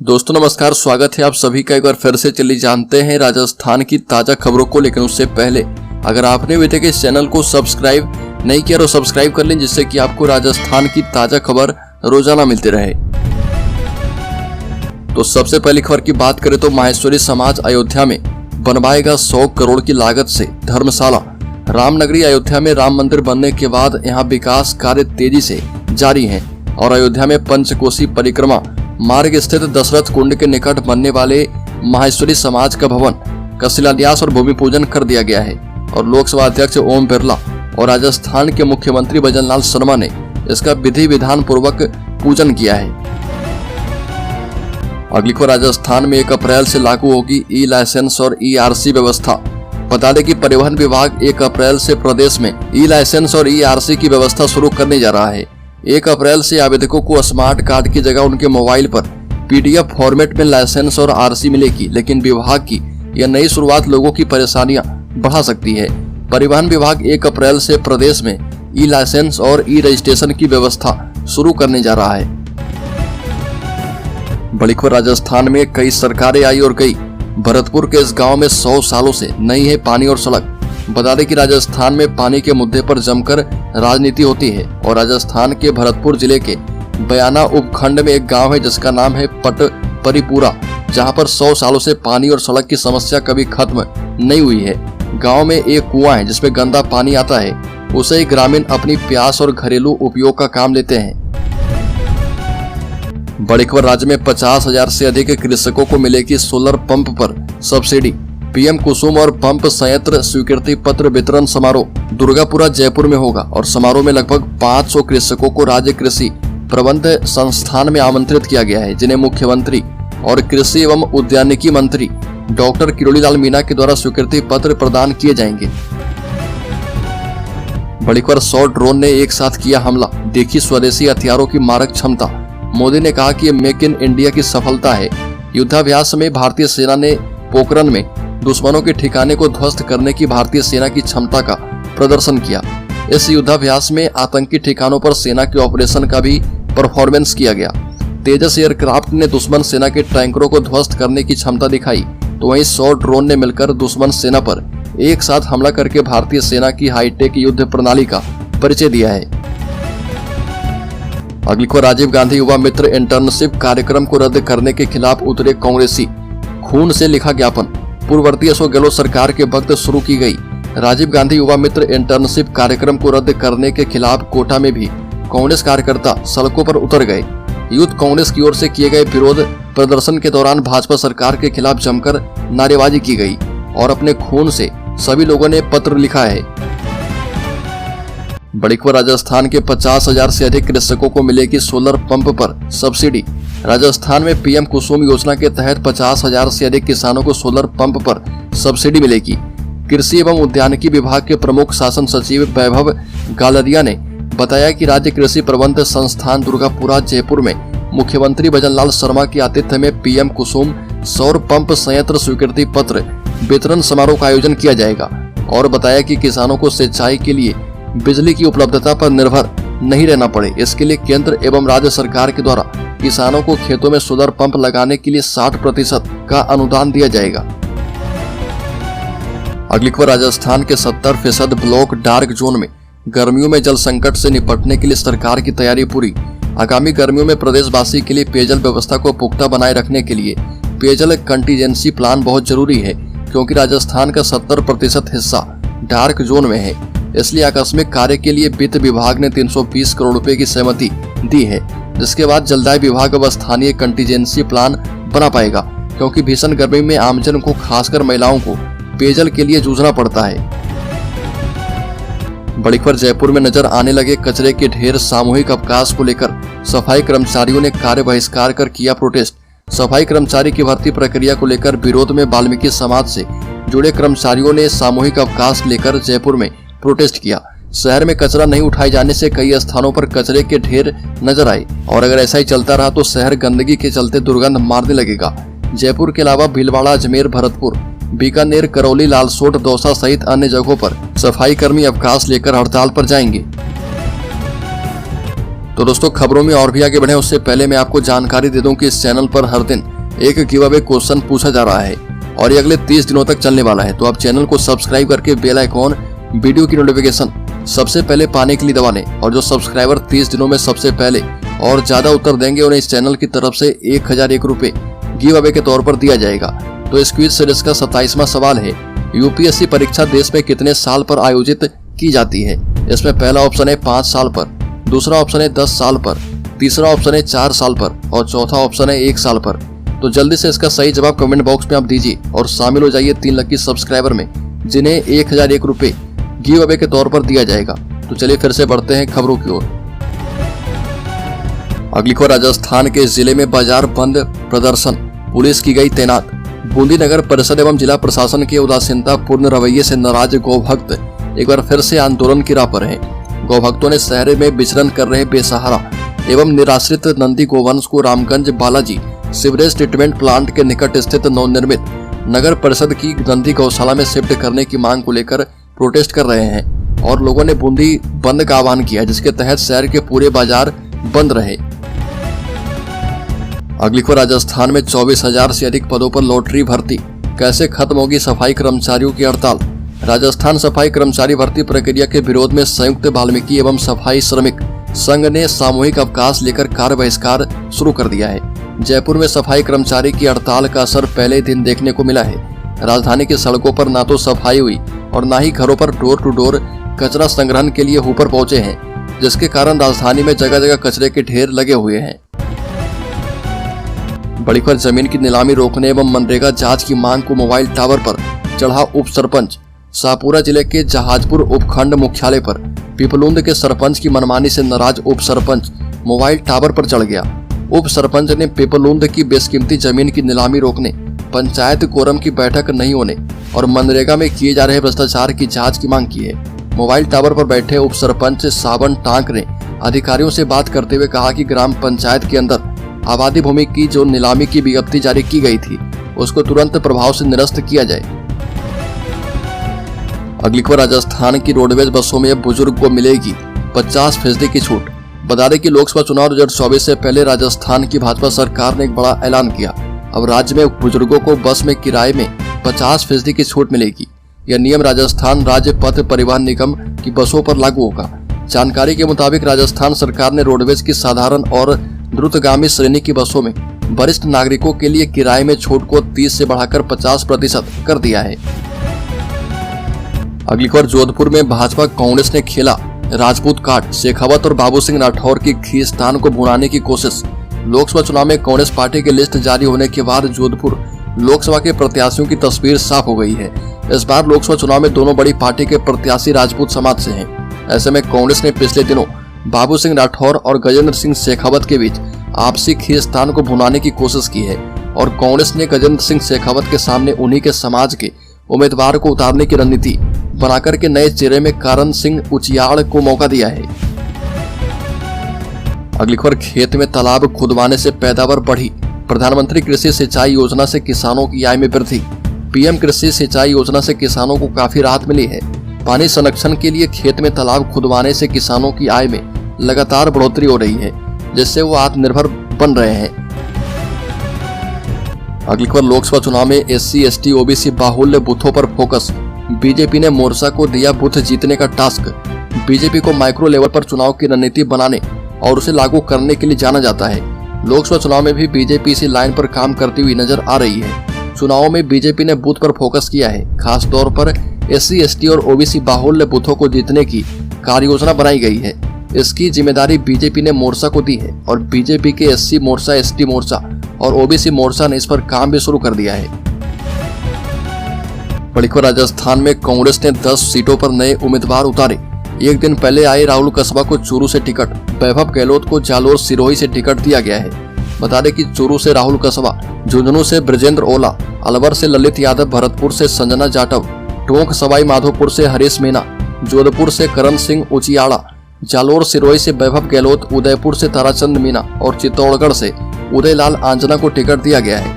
दोस्तों नमस्कार, स्वागत है आप सभी का एक बार फिर से। चलिए जानते हैं राजस्थान की ताजा खबरों को, लेकिन उससे पहले अगर आपने अभी तक इस चैनल को सब्सक्राइब नहीं किया तो सब्सक्राइब कर लें, जिससे कि आपको राजस्थान की ताजा खबर रोजाना मिलती रहे। तो सबसे पहली खबर की बात करें तो माहेश्वरी समाज अयोध्या में बनवाएगा 100 करोड़ की लागत से धर्मशाला। रामनगरी अयोध्या में राम मंदिर बनने के बाद यहाँ विकास कार्य तेजी से जारी है और अयोध्या में पंचकोसी परिक्रमा मार्ग स्थित दशरथ कुंड के निकट बनने वाले माहेश्वरी समाज का भवन का शिलान्यास और भूमि पूजन कर दिया गया है और लोकसभा अध्यक्ष ओम बिरला और राजस्थान के मुख्यमंत्री भजनलाल शर्मा ने इसका विधि विधान पूर्वक पूजन किया है। अगली खबर, राजस्थान में 1 अप्रैल से लागू होगी ई लाइसेंस और ERC व्यवस्था। बता दें कि परिवहन विभाग 1 अप्रैल से प्रदेश में ई लाइसेंस और ERC की व्यवस्था शुरू करने जा रहा है। 1 अप्रैल से आवेदकों को स्मार्ट कार्ड की जगह उनके मोबाइल पर PDF फॉर्मेट में लाइसेंस और RC मिलेगी, लेकिन विभाग की यह नई शुरुआत लोगों की परेशानियां बढ़ा सकती है। परिवहन विभाग 1 अप्रैल से प्रदेश में ई लाइसेंस और रजिस्ट्रेशन की व्यवस्था शुरू करने जा रहा है। बड़ी खबर, राजस्थान में कई सरकारें आई और गई। भरतपुर के इस गांव में 100 सालों से नहीं है पानी और सड़क। बता दें कि राजस्थान में पानी के मुद्दे पर जमकर राजनीति होती है और राजस्थान के भरतपुर जिले के बयाना उपखंड में एक गांव है जिसका नाम है पटपरीपुरा, जहां पर 100 सालों से पानी और सड़क की समस्या कभी खत्म नहीं हुई है। गांव में एक कुआं है जिसमें गंदा पानी आता है, उसे ग्रामीण अपनी प्यास और घरेलू उपयोग का काम लेते हैं। बड़ी खबर, राज्य में 50,000 से अधिक कृषकों को मिलेगी सोलर पंप पर सब्सिडी। PM कुसुम और पंप संयंत्र स्वीकृति पत्र वितरण समारोह दुर्गापुरा जयपुर में होगा और समारोह में लगभग 500 कृषकों को राज्य कृषि प्रबंध संस्थान में आमंत्रित किया गया है, जिन्हें मुख्यमंत्री और कृषि एवं उद्यानिकी मंत्री डॉक्टर किरोड़ी लाल मीणा के द्वारा स्वीकृति पत्र प्रदान किए जाएंगे। बड़ी खबर, 100 ड्रोन ने एक साथ किया हमला, देखी स्वदेशी हथियारों की मारक क्षमता। मोदी ने कहा कि ये मेक इन इंडिया की सफलता है। युद्धाभ्यास में भारतीय सेना ने पोखरण में दुश्मनों के ठिकाने को ध्वस्त करने की भारतीय सेना की क्षमता का प्रदर्शन किया। इस युद्धाभ्यास में आतंकी ठिकानों पर सेना के ऑपरेशन का भी परफॉर्मेंस किया गया। तेजस एयरक्राफ्ट ने दुश्मन सेना के टैंकरों को ध्वस्त करने की क्षमता दिखाई, तो वहीं 100 ड्रोन ने मिलकर दुश्मन सेना पर एक साथ हमला करके भारतीय सेना की हाईटेक युद्ध प्रणाली का परिचय दिया है। अगली को, राजीव गांधी युवा मित्र इंटर्नशिप कार्यक्रम को रद्द करने के खिलाफ उतरे कांग्रेसी, खून से लिखा ज्ञापन। पूर्ववर्ती अशोक गहलोत सरकार के वक्त शुरू की गई राजीव गांधी युवा मित्र इंटर्नशिप कार्यक्रम को रद्द करने के खिलाफ कोटा में भी कांग्रेस कार्यकर्ता सड़कों पर उतर गए। यूथ कांग्रेस की ओर से किए गए विरोध प्रदर्शन के दौरान भाजपा सरकार के खिलाफ जमकर नारेबाजी की गई और अपने खून से सभी लोगों ने पत्र लिखा है। बड़ी खबर, राजस्थान के 50,000 से अधिक कृषकों को मिलेगी सोलर पंप पर सब्सिडी। राजस्थान में PM कुसुम योजना के तहत 50,000 से अधिक किसानों को सोलर पंप पर सब्सिडी मिलेगी। कृषि एवं उद्यानिकी विभाग के प्रमुख शासन सचिव वैभव गालरिया ने बताया कि राज्य कृषि प्रबंध संस्थान दुर्गापुरा जयपुर में मुख्यमंत्री भजनलाल शर्मा के आतिथ्य में PM कुसुम सौर पंप संयंत्र स्वीकृति पत्र वितरण समारोह का आयोजन किया जाएगा और बताया कि किसानों को सिंचाई के लिए बिजली की उपलब्धता पर निर्भर नहीं रहना पड़े, इसके लिए केंद्र एवं राज्य सरकार के द्वारा किसानों को खेतों में सोलर पंप लगाने के लिए 60% का अनुदान दिया जाएगा। अगली खबर, राजस्थान के 70% ब्लॉक डार्क जोन में गर्मियों में जल संकट से निपटने के लिए सरकार की तैयारी पूरी। आगामी गर्मियों में प्रदेशवासी के लिए पेयजल व्यवस्था को पुख्ता बनाए रखने के लिए पेयजल कंटीजेंसी प्लान बहुत जरूरी है, क्योंकि राजस्थान का 70% हिस्सा डार्क जोन में है। इसलिए आकस्मिक कार्य के लिए वित्त विभाग ने 320 करोड़ रुपए की सहमति दी है, जिसके बाद जलदाय विभाग अब स्थानीय कंटीजेंसी प्लान बना पाएगा, क्योंकि भीषण गर्मी में आमजन को, खासकर महिलाओं को पेयजल के लिए जूझना पड़ता है। बड़ी खबर, जयपुर में नजर आने लगे कचरे के ढेर। सामूहिक अवकाश को लेकर सफाई कर्मचारियों ने कार्य बहिष्कार कर किया प्रोटेस्ट। सफाई कर्मचारी की भर्ती प्रक्रिया को लेकर विरोध में वाल्मीकि समाज से जुड़े कर्मचारियों ने सामूहिक अवकाश लेकर जयपुर में प्रोटेस्ट किया। शहर में कचरा नहीं उठाए जाने से कई स्थानों पर कचरे के ढेर नजर आए और अगर ऐसा ही चलता रहा तो शहर गंदगी के चलते दुर्गंध मारने लगेगा। जयपुर के अलावा भीलवाड़ा, अजमेर, भरतपुर, बीकानेर, करौली, लालसोट, दौसा सहित अन्य जगहों पर सफाई कर्मी अवकाश लेकर हड़ताल पर जाएंगे। तो दोस्तों, खबरों में और भी आगे बढ़े उससे पहले मैं आपको जानकारी दे दूं कि इस चैनल पर हर दिन एक गिव अवे क्वेश्चन पूछा जा रहा है और ये अगले 30 दिनों तक चलने वाला है। तो आप चैनल को सब्सक्राइब करके बेल आइकॉन वीडियो की नोटिफिकेशन सबसे पहले पाने के लिए दबा लें और जो सब्सक्राइबर 30 दिनों में सबसे पहले और ज्यादा उत्तर देंगे उन्हें इस चैनल की तरफ से 1001 रुपए गिव अवे के तौर पर दिया जाएगा। तो इस क्विज सीरीज का 27वां सवाल है, यूपीएससी परीक्षा देश में कितने साल पर आयोजित की जाती है? इसमें पहला ऑप्शन है 5 साल पर, दूसरा ऑप्शन है 10 साल पर, तीसरा ऑप्शन है 4 साल पर और चौथा ऑप्शन है 1 साल पर। तो जल्दी से इसका सही जवाब कमेंट बॉक्स में आप दीजिए और शामिल हो जाइए 3 लकी सब्सक्राइबर में जिन्हें 1001 रुपए गिव अवे के तौर पर दिया जाएगा। तो चलिए फिर से बढ़ते हैं खबरों की ओर। अगली खबर, राजस्थान के जिले में बाजार बंद, प्रदर्शन, पुलिस की गई तैनात। बूंदी नगर परिषद एवं जिला प्रशासन के उदासीनता पूर्ण रवैये से नाराज गौभक्त एक बार फिर से आंदोलन की राह पर हैं। गौभक्तों ने शहर में विचरण कर रहे बेसहारा एवं निराश्रित नंदी गोवंश को Ramganj Balaji sewerage treatment plant के निकट स्थित नवनिर्मित नगर परिषद की नंदी गौशाला में शिफ्ट करने की मांग को लेकर प्रोटेस्ट कर रहे हैं और लोगों ने बूंदी बंद का आह्वान किया, जिसके तहत शहर के पूरे बाजार बंद रहे। अगली खबर, राजस्थान में 24,000 से अधिक पदों पर लॉटरी भर्ती, कैसे खत्म होगी सफाई कर्मचारियों की हड़ताल? राजस्थान सफाई कर्मचारी भर्ती प्रक्रिया के विरोध में संयुक्त वाल्मीकि एवं सफाई श्रमिक संघ ने सामूहिक अवकाश लेकर कार्य बहिष्कार शुरू कर दिया है। जयपुर में सफाई कर्मचारी की हड़ताल का असर पहले दिन देखने को मिला है। राजधानी की सड़कों पर ना तो सफाई हुई और ना ही घरों पर डोर टू डोर कचरा संग्रहण के लिए हुपर पहुंचे हैं, जिसके कारण राजधानी में जगह जगह कचरे के ढेर लगे हुए हैं। बड़ी खबर, जमीन की नीलामी रोकने एवं मनरेगा जांच की मांग को मोबाइल टावर पर चढ़ा उप सरपंच। शाहपुरा जिले के जहाजपुर उपखंड मुख्यालय पर पिपलुंद के सरपंच की मनमानी से नाराज उप सरपंच मोबाइल टावर पर चढ़ गया। उप सरपंच ने पिपलुंद की बेशकीमती जमीन की नीलामी रोकने, पंचायत कोरम की बैठक नहीं होने और मनरेगा में किए जा रहे भ्रष्टाचार की जांच की मांग की है। मोबाइल टावर पर बैठे उप सरपंच सावन टांक ने अधिकारियों से बात करते हुए कहा कि ग्राम पंचायत के अंदर आबादी भूमि की जो नीलामी की विज्ञप्ति जारी की गई थी उसको तुरंत प्रभाव से निरस्त किया जाए। अगली खबर, राजस्थान की रोडवेज बसों में बुजुर्ग को मिलेगी 50% की छूट। बता दें कि लोकसभा चुनाव 2024 से पहले राजस्थान की भाजपा सरकार ने एक बड़ा ऐलान किया। अब राज्य में बुजुर्गों को बस में किराए में 50% की छूट मिलेगी। यह नियम राजस्थान राज्य पथ परिवहन निगम की बसों पर लागू होगा। जानकारी के मुताबिक राजस्थान सरकार ने रोडवेज की साधारण और द्रुतगामी श्रेणी की बसों में वरिष्ठ नागरिकों के लिए किराए में छूट को 30 से बढ़ाकर 50% कर दिया है। अगली खबर, जोधपुर में भाजपा कांग्रेस ने खेला राजपूत कार्ड, शेखावत और बाबू सिंह राठौर की खींचतान को भुनाने की कोशिश। लोकसभा चुनाव में कांग्रेस पार्टी की लिस्ट जारी होने के बाद जोधपुर लोकसभा के प्रत्याशियों की तस्वीर साफ हो गई है। इस बार लोकसभा चुनाव में दोनों बड़ी पार्टी के प्रत्याशी राजपूत समाज से हैं। ऐसे में कांग्रेस ने पिछले दिनों बाबू सिंह राठौर और गजेंद्र सिंह शेखावत के बीच आपसी खींचतान को भुनाने की कोशिश की है और कांग्रेस ने गजेंद्र सिंह शेखावत के सामने उन्हीं के समाज के उम्मीदवार को उतारने की रणनीति बनाकर के नए चेहरे में करण सिंह उचियाड़ को मौका दिया है। अगली खबर, खेत में तालाब खुदवाने से पैदावार बढ़ी, प्रधानमंत्री कृषि सिंचाई योजना से किसानों की आय में वृद्धि। पीएम कृषि सिंचाई योजना से किसानों को काफी राहत मिली है। पानी संरक्षण के लिए खेत में तालाब खुदवाने से किसानों की आय में लगातार बढ़ोतरी हो रही है, जिससे वो आत्मनिर्भर बन रहे हैं। अगली खबर, लोकसभा चुनाव में SC ST OBC बाहुल्य बूथों पर फोकस। बीजेपी ने मोर्चा को दिया बूथ जीतने का टास्क। बीजेपी को माइक्रो लेवल पर चुनाव की रणनीति बनाने और उसे लागू करने के लिए जाना जाता है। लोकसभा चुनाव में भी बीजेपी इसी लाइन पर काम करती हुई नजर आ रही है। चुनावों में बीजेपी ने बूथ पर फोकस किया है। खास तौर पर SC ST और OBC बाहुल्य बूथों को जीतने की कार्य योजना बनाई गई है। इसकी जिम्मेदारी बीजेपी ने मोर्चा को दी है और बीजेपी के SC मोर्चा, ST मोर्चा और OBC मोर्चा ने इस पर काम भी शुरू कर दिया है। बड़ी खबर, राजस्थान में कांग्रेस ने 10 सीटों पर नए उम्मीदवार उतारे। एक दिन पहले आए राहुल कसबा को चूरू से टिकट, वैभव गहलोत को जालोर सिरोही से टिकट दिया गया है। बता दें कि चूरू से राहुल कसबा, झुंझुनू से ब्रजेंद्र ओला, अलवर से ललित यादव, भरतपुर से संजना जाटव, टोंक सवाई माधोपुर से हरीश मीणा, जोधपुर से करण सिंह उचियाड़ा, जालोर सिरोही से वैभव गहलोत, उदयपुर से ताराचंद मीणा और चित्तौड़गढ़ से उदयलाल आंजना को टिकट दिया गया है।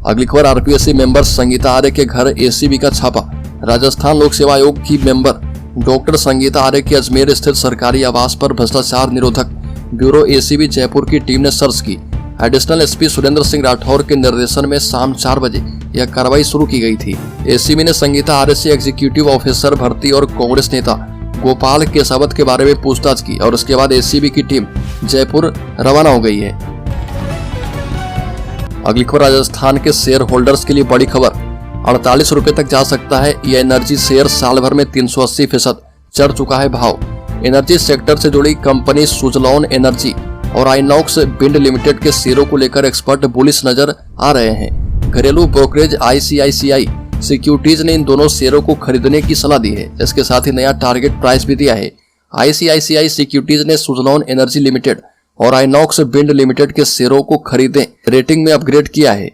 अगली खबर, RPSC मेंबर संगीता आर्य के घर ACB का छापा। राजस्थान लोक सेवा आयोग की मेंबर डॉक्टर संगीता आर्य के अजमेर स्थित सरकारी आवास पर भ्रष्टाचार निरोधक ब्यूरो ACB जयपुर की टीम ने सर्च की। एडिशनल एसपी सुरेंद्र सिंह राठौर के निर्देशन में शाम 4 बजे यह कार्रवाई शुरू की गई थी। एसीबी ने संगीता आरएससी एग्जीक्यूटिव ऑफिसर भर्ती और कांग्रेस नेता गोपाल केसावत के बारे में पूछताछ की और उसके बाद एसीबी की टीम जयपुर रवाना हो गई है। अगली खबर राजस्थान के शेयर होल्डर्स के लिए बड़ी खबर। 48 रुपए तक जा सकता है ये एनर्जी शेयर, साल भर में 380% चढ़ चुका है भाव। एनर्जी सेक्टर से जुड़ी कंपनी सुजलॉन एनर्जी और आइनॉक्स विंड लिमिटेड के शेयरों को लेकर एक्सपर्ट बुलिश नजर आ रहे हैं। घरेलू ब्रोकरेज आईसीआईसीआई सिक्योरिटीज ने इन दोनों शेयरों को खरीदने की सलाह दी है। इसके साथ ही नया टारगेट प्राइस भी दिया है। आईसीआईसीआई सिक्योरिटीज ने सुजलॉन एनर्जी लिमिटेड और आइनॉक्स विंड लिमिटेड के शेयरों को खरीदे रेटिंग में अपग्रेड किया है।